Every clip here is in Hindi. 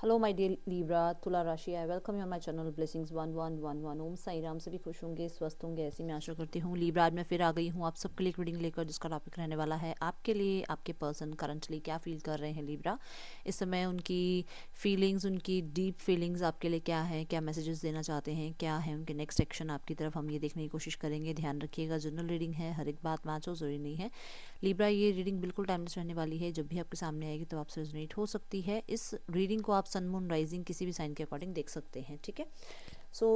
हेलो माय डियर लीब्रा तुला राशि, I welcome you on my channel blessings 1111। ओम साई राम। सभी खुश होंगे, स्वस्थ होंगे, ऐसी मैं आशा करती हूँ। लीब्रा, आज मैं फिर आ गई हूँ आप सबके लिए एक रीडिंग लेकर, जिसका टॉपिक रहने वाला है आपके लिए आपके पर्सन करंटली क्या फील कर रहे हैं लीब्रा इस समय। उनकी फीलिंग्स, उनकी डीप फीलिंग्स आपके लिए क्या है, क्या मैसेजेस देना चाहते हैं, क्या है उनके नेक्स्ट एक्शन आपकी तरफ, हम ये देखने की कोशिश करेंगे। ध्यान रखिएगा, जनरल रीडिंग है, हर एक बात मैच हो ज़रूरी नहीं है। लीब्रा, ये रीडिंग बिल्कुल टाइमलेस रहने वाली है। जब भी आपके सामने आएगी तो आपसे रेजोनेट हो सकती है। इस रीडिंग को आप सन मून राइजिंग किसी भी साइन के अकॉर्डिंग देख सकते हैं, ठीक है। सो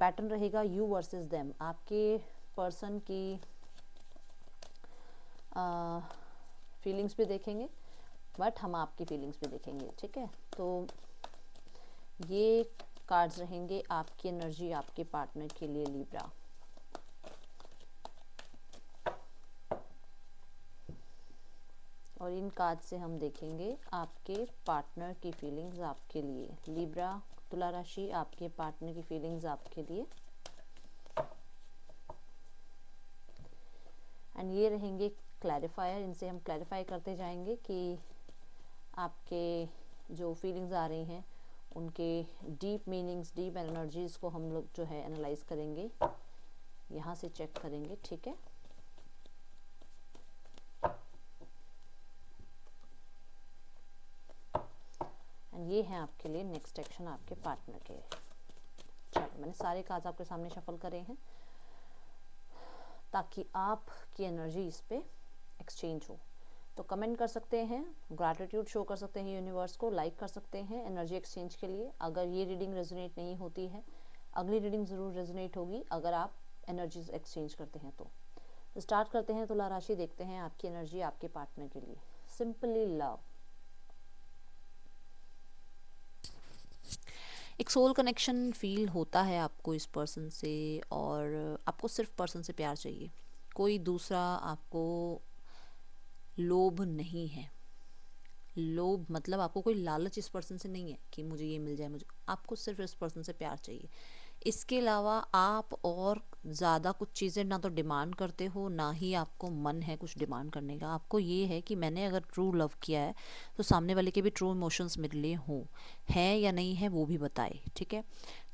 पैटर्न रहेगा यू वर्सेस देम। आपके पर्सन की फीलिंग्स भी देखेंगे, बट हम आपकी फीलिंग्स भी देखेंगे, ठीक है। तो ये कार्ड्स रहेंगे आपकी एनर्जी आपके पार्टनर के लिए लीब्रा। और इन कार्ड से हम देखेंगे आपके पार्टनर की फीलिंग्स आपके लिए लीब्रा तुला राशि, आपके पार्टनर की फीलिंग्स आपके लिए। एंड ये रहेंगे क्लैरिफायर, इनसे हम क्लैरिफाई करते जाएंगे कि आपके जो फीलिंग्स आ रही हैं उनके डीप मीनिंग्स, डीप एनर्जीज को हम लोग जो है एनालाइज करेंगे, यहाँ से चेक करेंगे, ठीक है। एंड ये है आपके लिए नेक्स्ट एक्शन आपके पार्टनर के। चलो, मैंने सारे कार्ड्स आपके सामने शफल करे हैं ताकि आपकी एनर्जी इस पे एक्सचेंज हो। तो कमेंट कर सकते हैं, ग्रैटिट्यूड शो कर सकते हैं यूनिवर्स को, लाइक कर सकते हैं एनर्जी एक्सचेंज के लिए। अगर ये रीडिंग रेजोनेट नहीं होती है, अगली रीडिंग ज़रूर रेजोनेट होगी अगर आप एनर्जीज एक्सचेंज करते हैं। तो स्टार्ट करते हैं तुला राशि, देखते हैं आपकी एनर्जी आपके पार्टनर के लिए। Simply love. एक सोल कनेक्शन फील होता है आपको इस पर्सन से, और आपको सिर्फ पर्सन से प्यार चाहिए, कोई दूसरा आपको लोभ नहीं है। लोभ मतलब आपको कोई लालच इस पर्सन से नहीं है कि मुझे ये मिल जाए, मुझे, आपको सिर्फ इस पर्सन से प्यार चाहिए। इसके अलावा आप और ज़्यादा कुछ चीज़ें ना तो डिमांड करते हो, ना ही आपको मन है कुछ डिमांड करने का। आपको ये है कि मैंने अगर ट्रू लव किया है तो सामने वाले के भी ट्रू इमोशंस मेरे लिए हों, है या नहीं है वो भी बताए, ठीक है।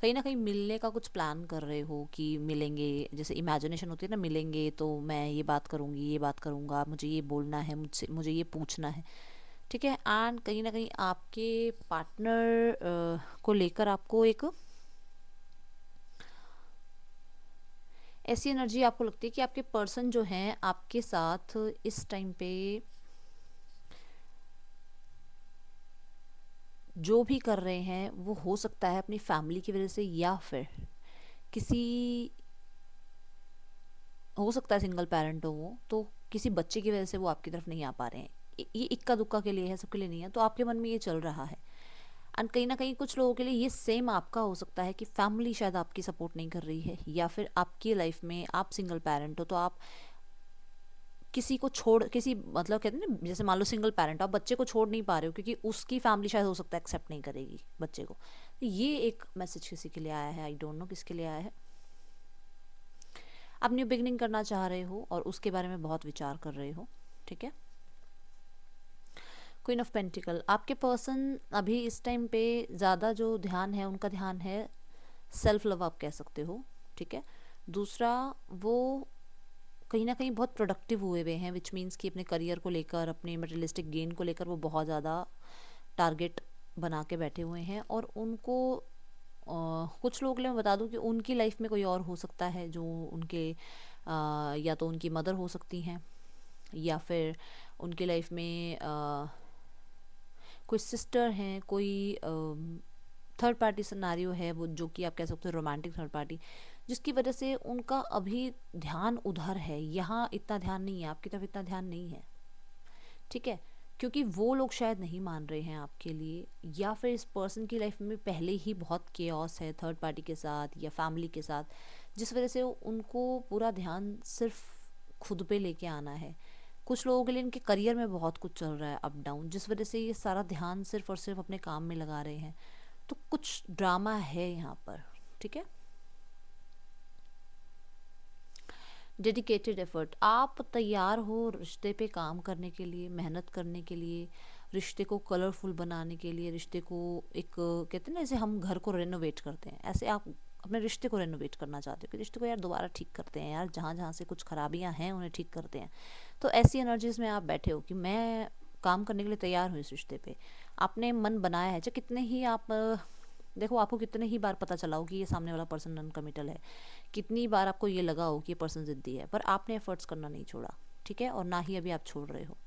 कहीं ना कहीं मिलने का कुछ प्लान कर रहे हो कि मिलेंगे, जैसे इमेजिनेशन होती है ना, मिलेंगे तो मैं ये बात करूँगी, ये बात करूँगा, मुझे ये बोलना है, मुझसे मुझे ये पूछना है, ठीक है। एंड कहीं ना कहीं आपके पार्टनर को लेकर आपको एक ऐसी एनर्जी आपको लगती है कि आपके पर्सन जो हैं आपके साथ इस टाइम पे जो भी कर रहे हैं वो हो सकता है अपनी फैमिली की वजह से, या फिर किसी, हो सकता है सिंगल पेरेंट हो वो, तो किसी बच्चे की वजह से वो आपकी तरफ नहीं आ पा रहे हैं। ये इक्का दुक्का के लिए है, सबके लिए नहीं है। तो आपके मन में ये चल रहा है। एंड कहीं ना कहीं कुछ लोगों के लिए ये सेम आपका हो सकता है कि फैमिली शायद आपकी सपोर्ट नहीं कर रही है, या फिर आपकी लाइफ में आप सिंगल पेरेंट हो तो आप किसी को छोड़, किसी मतलब कहते हैं ना, जैसे मान लो सिंगल पेरेंट, आप बच्चे को छोड़ नहीं पा रहे हो क्योंकि उसकी फैमिली शायद हो सकता है एक्सेप्ट नहीं करेगी बच्चे को। तो ये एक मैसेज किसी के लिए आया है, आई डोंट नो किसके लिए आया है। आप न्यू बिगनिंग करना चाह रहे हो और उसके बारे में बहुत विचार कर रहे हो, ठीक है। क्वीन ऑफ पेंटिकल, आपके पर्सन अभी इस टाइम पे ज़्यादा जो ध्यान है उनका ध्यान है सेल्फ लव, आप कह सकते हो, ठीक है। दूसरा, वो कहीं ना कहीं बहुत प्रोडक्टिव हुए हुए हैं, विच मीन्स कि अपने करियर को लेकर, अपने मटेरियलिस्टिक गेन को लेकर वो बहुत ज़्यादा टारगेट बना के बैठे हुए हैं। और उनको कुछ लोग मैं बता दूं कि उनकी लाइफ में कोई और हो सकता है जो उनके या तो उनकी मदर हो सकती हैं, या फिर उनकी लाइफ में कोई सिस्टर हैं, कोई थर्ड पार्टी सिनारियो है वो, जो कि आप कह सकते हो रोमांटिक थर्ड पार्टी, जिसकी वजह से उनका अभी ध्यान उधर है, यहाँ इतना ध्यान नहीं है, आपकी तरफ इतना ध्यान नहीं है, ठीक है। क्योंकि वो लोग शायद नहीं मान रहे हैं आपके लिए, या फिर इस पर्सन की लाइफ में पहले ही बहुत केओस है थर्ड पार्टी के साथ या फैमिली के साथ, जिस वजह से उनको पूरा ध्यान सिर्फ खुद पे लेके आना है। कुछ लोगों के लिए इनके करियर में बहुत कुछ चल रहा है अप डाउन, जिस वजह से ये सारा ध्यान सिर्फ और सिर्फ अपने काम में लगा रहे हैं। तो कुछ ड्रामा है यहाँ पर, ठीक है। डेडिकेटेड एफर्ट, आप तैयार हो रिश्ते पे काम करने के लिए, मेहनत करने के लिए, रिश्ते को कलरफुल बनाने के लिए, रिश्ते को एक कहते हैं ना, जैसे हम घर को रेनोवेट करते हैं, ऐसे आप अपने रिश्ते को रेनोवेट करना चाहते हो कि रिश्ते को यार दोबारा ठीक करते हैं, यार जहाँ जहाँ से कुछ खराबियाँ हैं उन्हें ठीक करते हैं। तो ऐसी एनर्जीज में आप बैठे हो कि मैं काम करने के लिए तैयार हूँ इस रिश्ते पे। आपने मन बनाया है, चाहे कितने ही आप देखो, आपको कितने ही बार पता चला हो कि ये सामने वाला पर्सन नॉन कमिटल है, कितनी बार आपको ये लगा हो कि ये पर्सन जिद्दी है, पर आपने एफर्ट्स करना नहीं छोड़ा, ठीक है, और ना ही अभी आप छोड़ रहे हो।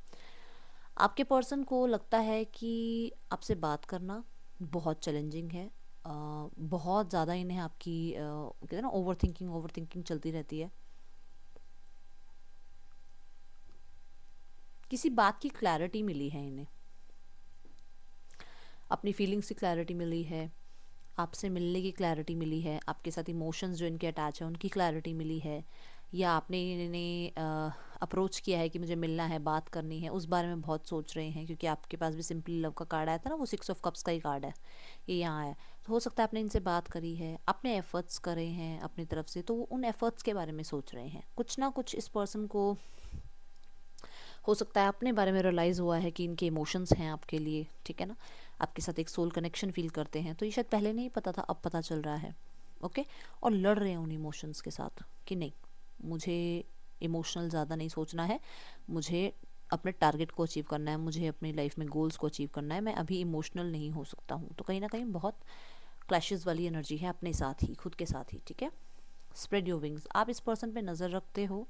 आपके पर्सन को लगता है कि आपसे बात करना बहुत चैलेंजिंग है, बहुत ज़्यादा इन्हें आपकी कहते हैं ना, ओवर थिंकिंग चलती रहती है। किसी बात की क्लैरिटी मिली है इन्हें, अपनी फीलिंग्स की क्लैरिटी मिली है, आपसे मिलने की क्लैरिटी मिली है, आपके साथ इमोशंस जो इनके अटैच हैं उनकी क्लैरिटी मिली है, या आपने इन्हें अप्रोच किया है कि मुझे मिलना है, बात करनी है, उस बारे में बहुत सोच रहे हैं, क्योंकि आपके पास भी सिंपली लव का कार्ड आया था ना, वो 6 ऑफ कप्स का ही कार्ड है, ये यहाँ आया। तो हो सकता है आपने इनसे बात करी है, आपने एफर्ट्स करे हैं अपनी तरफ से, तो वो उन एफर्ट्स के बारे में सोच रहे हैं। कुछ ना कुछ इस पर्सन को हो सकता है अपने बारे में रियलाइज़ हुआ है कि इनके इमोशंस हैं आपके लिए, ठीक है ना, आपके साथ एक सोल कनेक्शन फील करते हैं, तो ये शायद पहले नहीं पता था, अब पता चल रहा है। ओके, और लड़ रहे हैं उन इमोशंस के साथ कि नहीं, मुझे इमोशनल ज़्यादा नहीं सोचना है, मुझे अपने टारगेट को अचीव करना है, मुझे अपनी लाइफ में गोल्स को अचीव करना है, मैं अभी इमोशनल नहीं हो सकता हूँ। तो कहीं ना कहीं बहुत क्लैशेस वाली एनर्जी है अपने साथ ही, खुद के साथ ही, ठीक है। स्प्रेड योर विंग्स, आप इस पर्सन पे नज़र रखते हो,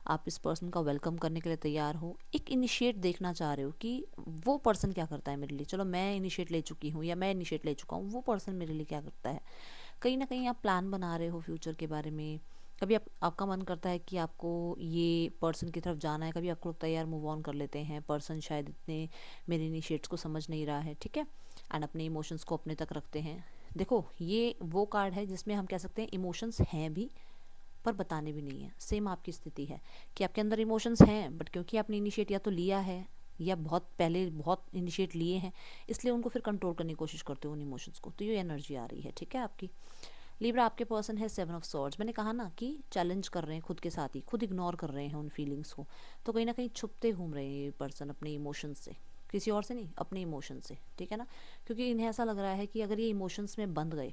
आप इस पर्सन का वेलकम करने के लिए तैयार हो, एक इनिशिएट देखना चाह रहे हो कि वो पर्सन क्या करता है मेरे लिए। चलो मैं इनिशिएट ले चुकी हूँ या मैं इनिशिएट ले चुका हूँ, वो पर्सन मेरे लिए क्या करता है। कहीं ना कहीं आप प्लान बना रहे हो फ्यूचर के बारे में, कभी आपका मन करता है कि आपको ये पर्सन की तरफ जाना है, कभी आपको लगता है यार मूव ऑन कर लेते हैं, पर्सन शायद इतने मेरे इनिशिएट्स को समझ नहीं रहा है, ठीक है, एंड अपने इमोशंस को अपने तक रखते हैं। देखो, ये वो कार्ड है जिसमें हम कह सकते हैं इमोशंस हैं भी पर बताने भी नहीं है। सेम आपकी स्थिति है कि आपके अंदर इमोशंस हैं, बट क्योंकि आपने इनिशिएट या तो लिया है या बहुत पहले बहुत इनिशिएट लिए हैं, इसलिए उनको फिर कंट्रोल करने की कोशिश करते हो उन इमोशंस को। तो ये एनर्जी आ रही है, ठीक है आपकी। लिब्रा, आपके पर्सन है 7 ऑफ सॉर्ड्स। मैंने कहा ना कि चैलेंज कर रहे हैं खुद के साथ ही, खुद इग्नोर कर रहे हैं उन फीलिंग्स को, तो कहीं ना कहीं छुपते घूम रहे हैं ये पर्सन अपने इमोशंस से, किसी और से नहीं, अपने इमोशंस से, ठीक है ना, क्योंकि इन्हें ऐसा लग रहा है कि अगर ये इमोशंस में बंध गए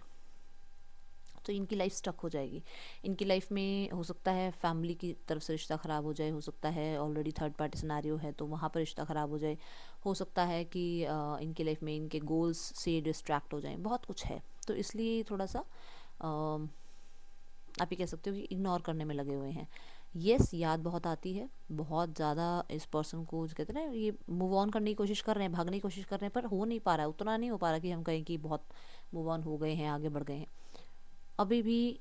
तो इनकी लाइफ स्टक हो जाएगी। इनकी लाइफ में हो सकता है फैमिली की तरफ से रिश्ता ख़राब हो जाए, हो सकता है ऑलरेडी थर्ड पार्टी सिनेरियो है तो वहाँ पर रिश्ता ख़राब हो जाए, हो सकता है कि इनकी लाइफ में इनके गोल्स से डिस्ट्रैक्ट हो जाएं, बहुत कुछ है। तो इसलिए थोड़ा सा आप ये कह सकते हो कि इग्नोर करने में लगे हुए हैं। येस, याद बहुत आती है, बहुत ज़्यादा इस पर्सन को, जो कहते हैं ना, ये मूव ऑन करने की कोशिश कर रहे हैं, भागने की कोशिश कर रहे हैं, पर हो नहीं पा रहा है, उतना नहीं हो पा रहा कि हम कहें कि बहुत मूव ऑन हो गए हैं, आगे बढ़ गए हैं, अभी भी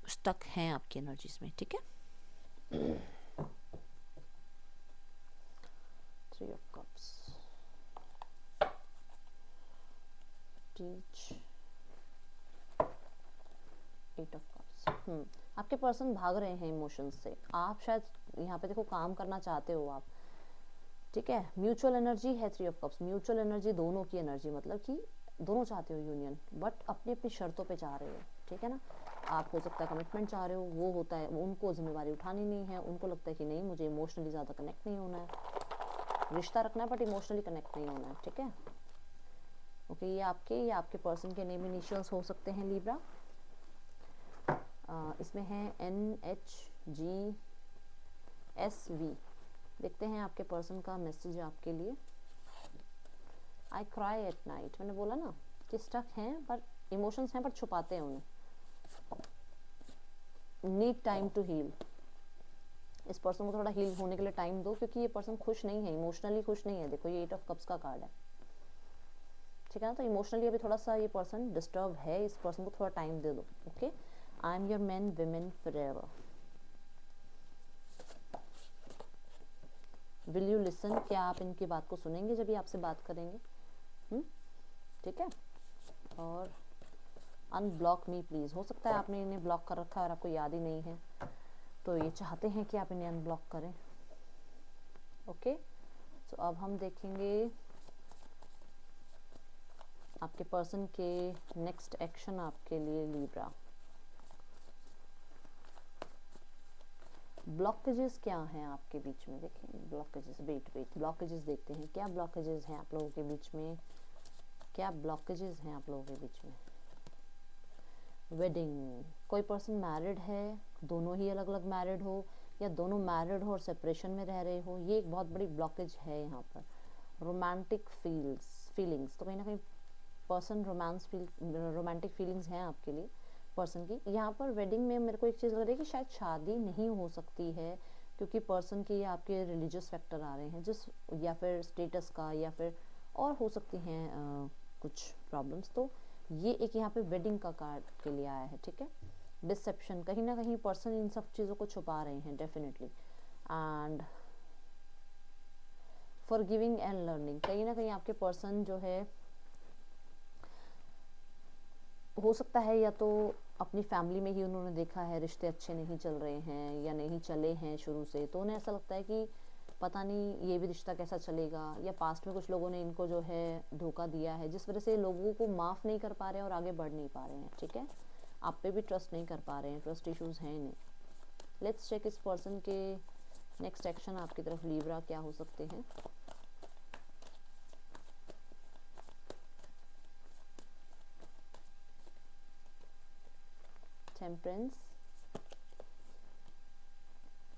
स्टक हैं आपकी एनर्जीज में, ठीक है। 3 of cups, teach, 8 of cups. आपके पर्सन भाग रहे हैं इमोशंस से, आप शायद यहाँ पे देखो काम करना चाहते हो आप, ठीक है। म्यूचुअल एनर्जी है 3 ऑफ कप्स, म्यूचुअल एनर्जी, दोनों की एनर्जी, मतलब कि दोनों चाहते हो यूनियन, बट अपनी अपनी शर्तों पे चाह रहे हो, ठीक है ना। आप हो सकता है कमिटमेंट चाह रहे हो, वो होता है उनको जिम्मेवारी उठानी नहीं है, उनको लगता है कि नहीं मुझे इमोशनली ज़्यादा कनेक्ट नहीं होना है, रिश्ता रखना है बट इमोशनली कनेक्ट नहीं होना है, ठीक है। ओके, ये आपके पर्सन के नेम इनिशियल्स हो सकते हैं लिब्रा। इसमें है NHGSV। देखते हैं आपके पर्सन का मैसेज आपके लिए। आई क्राई एट नाइट, मैंने बोला ना कि स्टक हैं पर इमोशंस हैं पर छुपाते हैं उन्हें। नीड टाइम टू हील, इस पर्सन को थोड़ा हील होने के लिए टाइम दो, क्योंकि ये पर्सन खुश नहीं है, इमोशनली खुश नहीं है। देखो ये 8 ऑफ कप्स का कार्ड है, ठीक है ना, तो इमोशनली अभी थोड़ा सा ये पर्सन डिस्टर्ब है, इस पर्सन को थोड़ा टाइम दे दो। Okay, I am your man women forever, will you listen, क्या आप इनकी बात को सुनेंगे जब ये आपसे बात करेंगे, ठीक है। और अनब्लॉक मी प्लीज़, हो सकता है आपने इन्हें ब्लॉक कर रखा है और आपको याद ही नहीं है, तो ये चाहते हैं कि आप इन्हें अनब्लॉक करें। ओके, तो अब हम देखेंगे आपके पर्सन के नेक्स्ट एक्शन आपके लिए लिब्रा। ब्लॉकेजेस क्या हैं आपके बीच में, देखिए ब्लॉकेजेस, वेट ब्लॉकेजेस देखते हैं, क्या ब्लॉकेजेस हैं आप लोगों के बीच में, क्या ब्लॉकेजेस हैं आप लोगों के बीच में। वेडिंग, कोई पर्सन मैरिड है, दोनों ही अलग अलग मैरिड हो, या दोनों मैरिड हो और सेपरेशन में रह रहे हो, ये एक बहुत बड़ी ब्लॉकेज है यहाँ पर। रोमांटिक फीलिंग्स, तो कहीं ना कहीं पर्सन रोमांटिक फीलिंग्स हैं आपके लिए पर्सन की। यहाँ पर वेडिंग में मेरे को एक चीज़ लग रही है कि शायद शादी नहीं हो सकती है, क्योंकि पर्सन की आपके रिलीजियस फैक्टर आ रहे हैं जिस, या फिर स्टेटस का, या फिर और हो सकती हैं कुछ प्रॉब्लम्स। तो ये एक यहाँ पे वेडिंग का कार्ड के लिए आया है, ठीक है। डिसेप्शन, कहीं ना कहीं पर्सन इन सब चीज़ों को छुपा रहे हैं definitely. And forgiving and learning, कहीं ना कहीं आपके पर्सन जो है, हो सकता है या तो अपनी फैमिली में ही उन्होंने देखा है रिश्ते अच्छे नहीं चल रहे हैं या नहीं चले हैं शुरू से, तो उन्हें ऐसा लगता है कि पता नहीं ये भी रिश्ता कैसा चलेगा, या पास्ट में कुछ लोगों ने इनको जो है धोखा दिया है, जिस वजह से लोगों को माफ़ नहीं कर पा रहे हैं और आगे बढ़ नहीं पा रहे हैं, ठीक है। आप पे भी ट्रस्ट नहीं कर पा रहे हैं, ट्रस्ट इश्यूज हैं इन्हें। लेट्स चेक इस पर्सन के नेक्स्ट एक्शन आपकी तरफ लीब्रा क्या हो सकते हैं। Temperance,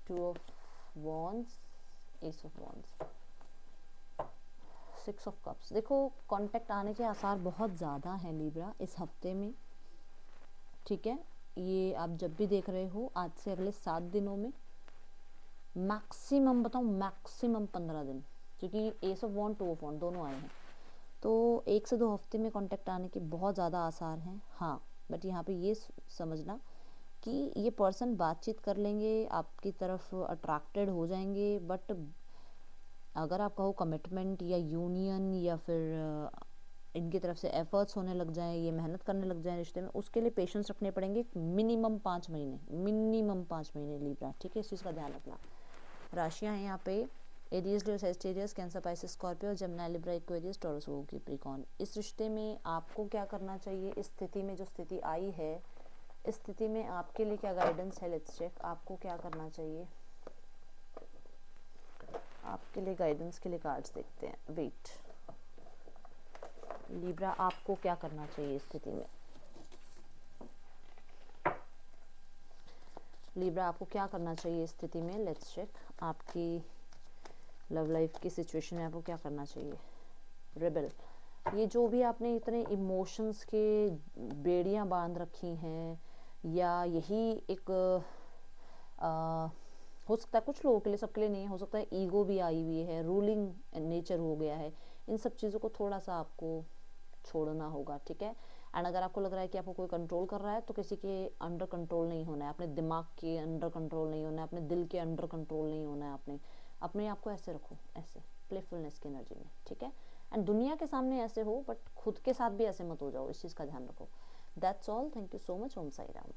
two of wands, S of wands, 6 of cups. देखो कांटेक्ट आने के आसार बहुत ज़्यादा हैं लीब्रा इस हफ्ते में, ठीक है। ये आप जब भी देख रहे हो आज से अगले 7 दिनों में, मैक्सिमम बताऊँ मैक्सिमम 15 दिन, क्योंकि एस ऑफ वॉन्ड, 2 ऑफ वॉन्ड दोनों आए हैं, तो 1 से 2 हफ्ते में कांटेक्ट आने के बहुत ज़्यादा आसार हैं। हाँ, बट यहाँ पे ये समझना कि ये पर्सन बातचीत कर लेंगे, आपकी तरफ अट्रैक्टेड हो जाएंगे, बट अगर आप कहो कमिटमेंट या यूनियन, या फिर इनकी तरफ से एफर्ट्स होने लग जाएं, ये मेहनत करने लग जाएं रिश्ते में, उसके लिए पेशेंस रखने पड़ेंगे, मिनिमम 5 महीने, मिनिमम 5 महीने लीब्रा, ठीक है। इस चीज़ का ध्यान रखना। राशियाँ हैं यहाँ पे Aries, Leo, Sagittarius, Cancer, Pisces, Scorpio, Jamuna, Libra, Aquarius, Taurus, Capricorn. इस रिश्ते में आपको क्या करना चाहिए, इस स्थिति में जो स्थिति आई है, इस स्थिति में आपके लिए क्या गाइडेंस है, लेट्स चेक। आपको क्या करना चाहिए, आपके लिए गाइडेंस के लिए कार्ड्स देखते हैं। वेट लीब्रा, आपको क्या करना चाहिए इस स्थिति में, लीब्रा आपको क्या करना चाहिए इस स्थिति में, लेट्स चेक। आपकी लव लाइफ की सिचुएशन में आपको क्या करना चाहिए। रेबल, ये जो भी आपने इतने इमोशंस के बेड़ियां बांध रखी हैं, या यही एक हो सकता है कुछ लोगों के लिए, सबके लिए नहीं हो सकता है, ईगो भी आई हुई है, रूलिंग नेचर हो गया है, इन सब चीज़ों को थोड़ा सा आपको छोड़ना होगा, ठीक है। एंड अगर आपको लग रहा है कि आपको कोई कंट्रोल कर रहा है, तो किसी के अंडर कंट्रोल नहीं होना है, अपने दिमाग के अंडर कंट्रोल नहीं होना है, अपने दिल के अंडर कंट्रोल नहीं होना है, अपने आप को ऐसे रखो, ऐसे प्लेफुलनेस की एनर्जी में, ठीक है। एंड दुनिया के सामने ऐसे हो, बट खुद के साथ भी ऐसे मत हो जाओ, इस चीज़ का ध्यान रखो। That's all, thank you so much, Om Sai Ram.